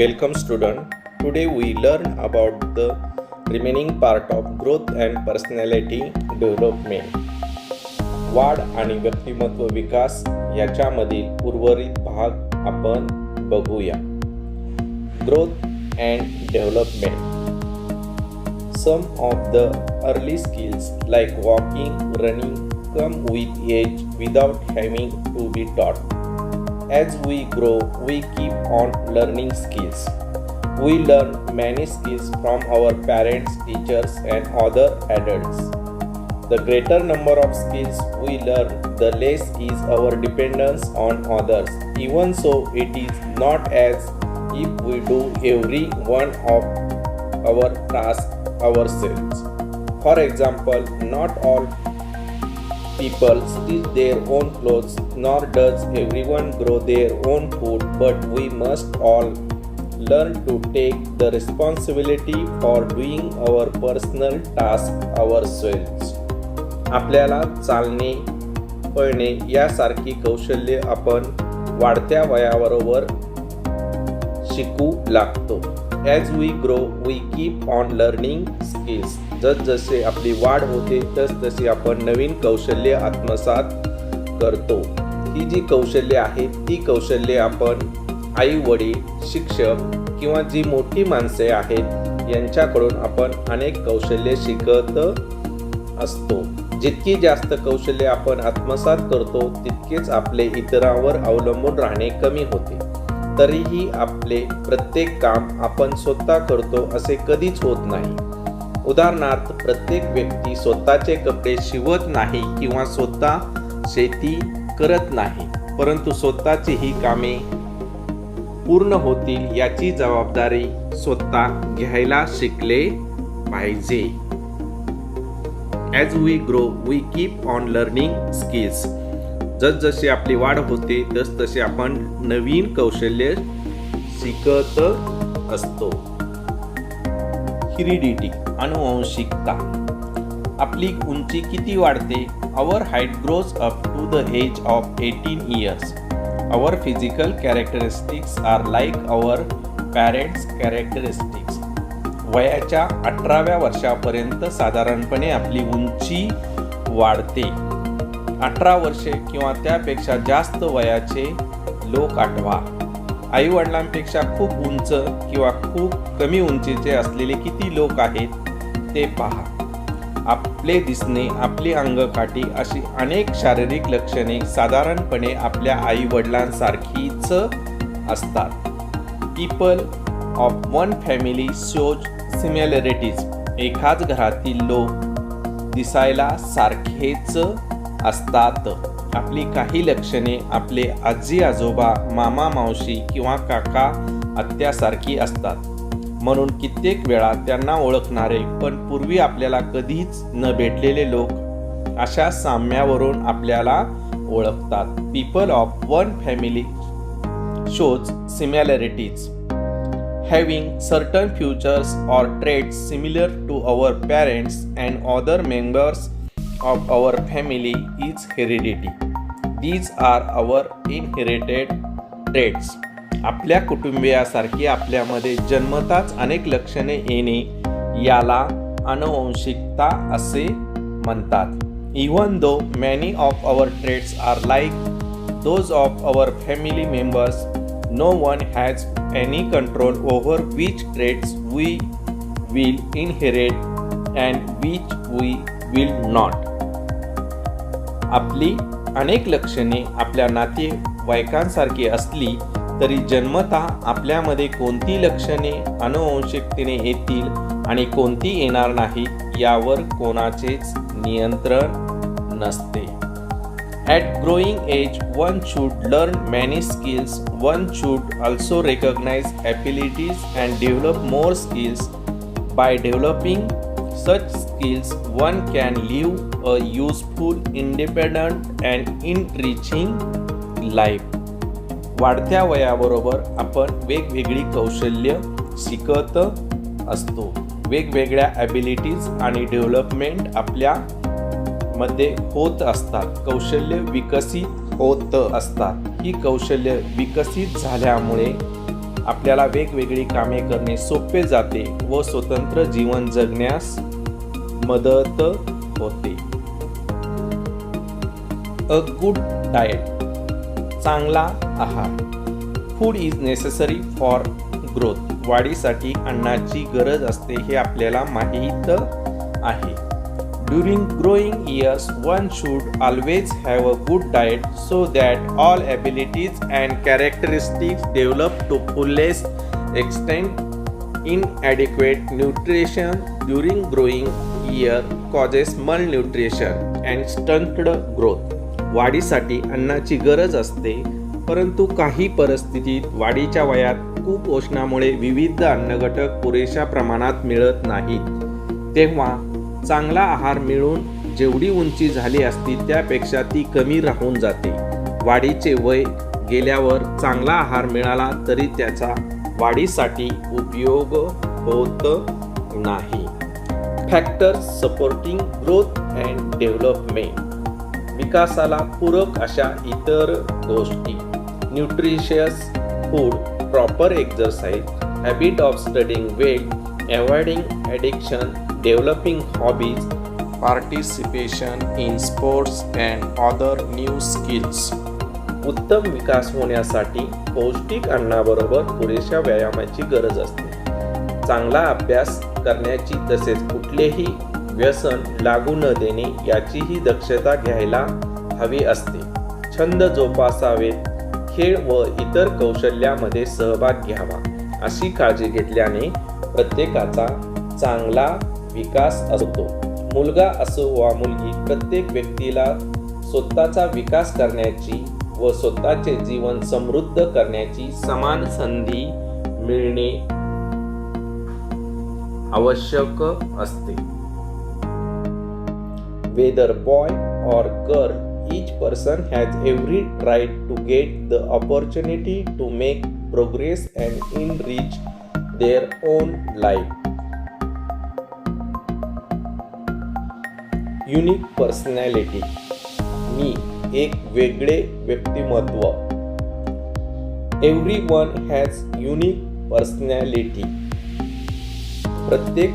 Welcome student. Today we learn about the remaining part of growth and personality development. वाढ आणि व्यक्तिमत्व विकास याच्यामधील उर्वरित भाग आपण बघूया. Growth and development. Some of the early skills like walking, running come with age without having to be taught. As we grow, we keep on learning skills. We learn many skills from our parents, teachers, and other adults. The greater number of skills we learn, the less is our dependence on others. Even so, it is not as if we do every one of our tasks ourselves. For example, not all people stitch their own clothes, nor does everyone grow their own food, but we must all learn to take the responsibility for doing our personal tasks ourselves. आपल्याला चालणे, पळणे यासारखी कौशल्ये आपण वाढत्या वयाबरोबर शिकू लागतो. As we grow, we keep on learning skills. जसजसे आपली वाढ होते तसतशी आपण नवीन कौशल्ये आत्मसात करतो. ही जी कौशल्ये आहेत ती कौशल्ये आपण आई वडील, शिक्षक किंवा जी मोठी माणसे आहेत यांच्याकडून आपण अनेक कौशल्ये शिकत असतो. जितकी जास्त कौशल्ये आपण आत्मसात करतो तितकेच आपले इतरांवर अवलंबून राहणे कमी होते. तरीही आपले प्रत्येक काम आपण स्वतः करतो असे कधीच होत नाही. उदाहरणार्थ, प्रत्येक व्यक्ती स्वतःचे कपडे शिवत नाही किंवा स्वतः शेती करत नाही, परंतु स्वतःची ही कामे पूर्ण होतील याची जबाबदारी स्वतः घ्यायला शिकले पाहिजे. As we grow, we keep on learning skills. जसजशी आपली वाढ होते तसतसे आपण नवीन कौशल्य शिकत असतो. हेरिडिटी, अनुवंशिकता. आपली उंची किती वाढते? Our height grows up to the age of 18 years. Our physical characteristics are like our parents' characteristics. वयाच्या 18व्या वर्षापर्यंत साधारणपणे आपली उंची वाढते. 18 वर्षे किंवा त्यापेक्षा जास्त वयाचे लोक आठवा. आई वडिलांपेक्षा खूप उंच किंवा खूप कमी उंचीचे असलेले किती लोक आहेत ते पहा. आपले दिसणे, आपली अंगकाठी अशी अनेक शारीरिक लक्षणे साधारणपणे आपल्या आई वडिलांसारखीच असतात. People of one family shows similarities. एकाच घरातील लोक दिसायला सारखेच असतात. आपली काही लक्षणे आपले आजी आजोबा, मामा मावशी किंवा काका आत्यासारखी असतात. म्हणून कित्येक वेळा त्यांना ओळखणारे पण पूर्वी आपल्याला कधीच न भेटलेले लोक अशा साम्यावरून आपल्याला ओळखतात. People of one family shows similarities. Having certain features or traits similar to our parents and other members of our family is heredity. These are our inherited traits. आपल्या कुटुंबियासारखी आपल्यामध्ये जन्मताच अनेक लक्षणे येणे याला अनुवंशिकता असे म्हणतात. Even though many of our traits are like those of our family members, no one has any control over which traits we will inherit and which we will not. आपली अनेक लक्षणे आपल्या नातेवाईकांसारखी असली तरी जन्मतः आपल्यामध्ये कोणती लक्षणे अनुवंशिकतेने येतील आणि कोणती येणार नाही यावर कोणाचेच नियंत्रण नसते. At growing age, one should learn many skills. One should also recognize abilities and develop more skills. By developing such skills, one can live a useful, independent and enriching life. वाढत्या वयाबरोबर आपण वेगवेगळी कौशल्य शिकत असतो. वेगवेगळ्या ॲबिलिटीज आणि development आपल्या मध्ये होत असतात. कौशल्य विकसित होत असतात. ही कौशल्य विकसित झाल्यामुळे आपल्याला वेगवेगळी कामे करणे सोपे जाते व स्वतंत्र जीवन जगण्यास मदत होते. अ गुड डाएट, चांगला आहार. Food is necessary for growth. वाढीसाठी अन्नाची गरज असते हे आपल्याला माहीत आहे. During growing years one should always have a good diet so that all abilities and characteristics develop to fullest extent. Inadequate nutrition during growing year causes malnutrition and stunted growth. वाढीसाठी अन्नाची गरज असते, परंतु काही परिस्थितीत वाढीच्या वयात खूप उष्णामुळे विविध अन्नघटक पुरेशा प्रमाणात मिळत नाहीत. तेव्हा चांगला आहार मिळून जेवढी उंची झाली असती त्यापेक्षा ती कमी राहून जाते. वाढीचे वय गेल्यावर चांगला आहार मिळाला तरी त्याचा वाढीसाठी उपयोग होत नाही. Factors supporting growth and development. विकासाला पूरक अशा इतर गोष्टी. Nutritious food, proper exercise, habit of studying well, avoiding addiction, developing hobbies, participation in sports and other new skills. उत्तम विकास होण्यासाठी पौष्टिक अन्नाबरोबर पुरेशा व्यायामाची गरज असते. चांगला अभ्यास करण्याची तसेच कुठलेही व्यसन लागू न देणे याचीही दक्षता घ्यायला हवी असते. छंद जोपासावेत, खेळ व इतर कौशल्यामध्ये सहभाग घ्यावा. अशी काळजी घेतल्याने प्रत्येकाचा चांगला विकास असतो. मुलगा असो वा मुलगी, प्रत्येक व्यक्तीला स्वतःचा विकास करण्याची व स्वतःचे जीवन समृद्ध करण्याची समान संधी मिळणे आवश्यक असते. Whether boy or girl, each person has every right to get the opportunity to make progress and enrich their own life. Unique personality. मी एक वेगळे व्यक्तिमत्व. Everyone has unique personality. प्रत्येक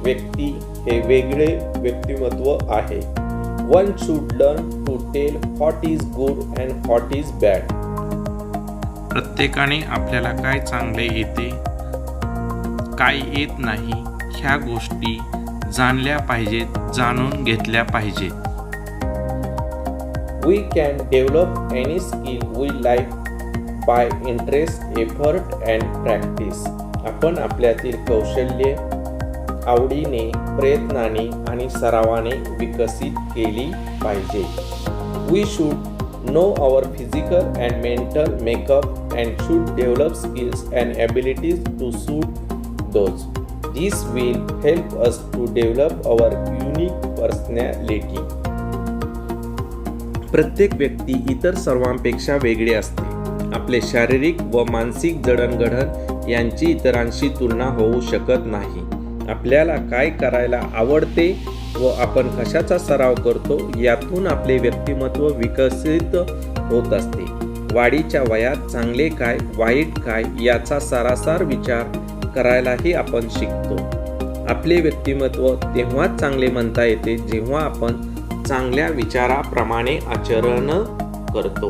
व्यक्ती हे वेगळे व्यक्तिमत्व आहे. One should learn to tell what is good and what is bad. प्रत्येकाने आपल्याला काय चांगले येते, काय येत नाही ह्या गोष्टी जाणल्या पाहिजेत, जाणून घेतल्या पाहिजेत. We can develop any skill we like by interest, effort and practice. आपण आपल्यातील कौशल्ये आवडीने, प्रयत्नाने आणि सरावाने विकसित केली पाहिजे. We should know our physical and mental makeup and should develop skills and abilities to suit those. This will help us to develop our unique personality. प्रत्येक व्यक्ती इतर सर्वांपेक्षा वेगळी असते. आपले शारीरिक व मानसिक जडणघडण यांची इतरांशी तुलना होऊ शकत नाही. आपल्याला काय करायला आवडते व आपण कशाचा सराव करतो यातून आपले व्यक्तिमत्व विकसित होत असते. वाढीच्या वयात चांगले काय, वाईट काय याचा सारासार विचार करायलाही आपण शिकतो. आपले व्यक्तिमत्व तेव्हाच चांगले म्हणता येते जेव्हा आपण चांगल्या विचाराप्रमाणे आचरण करतो.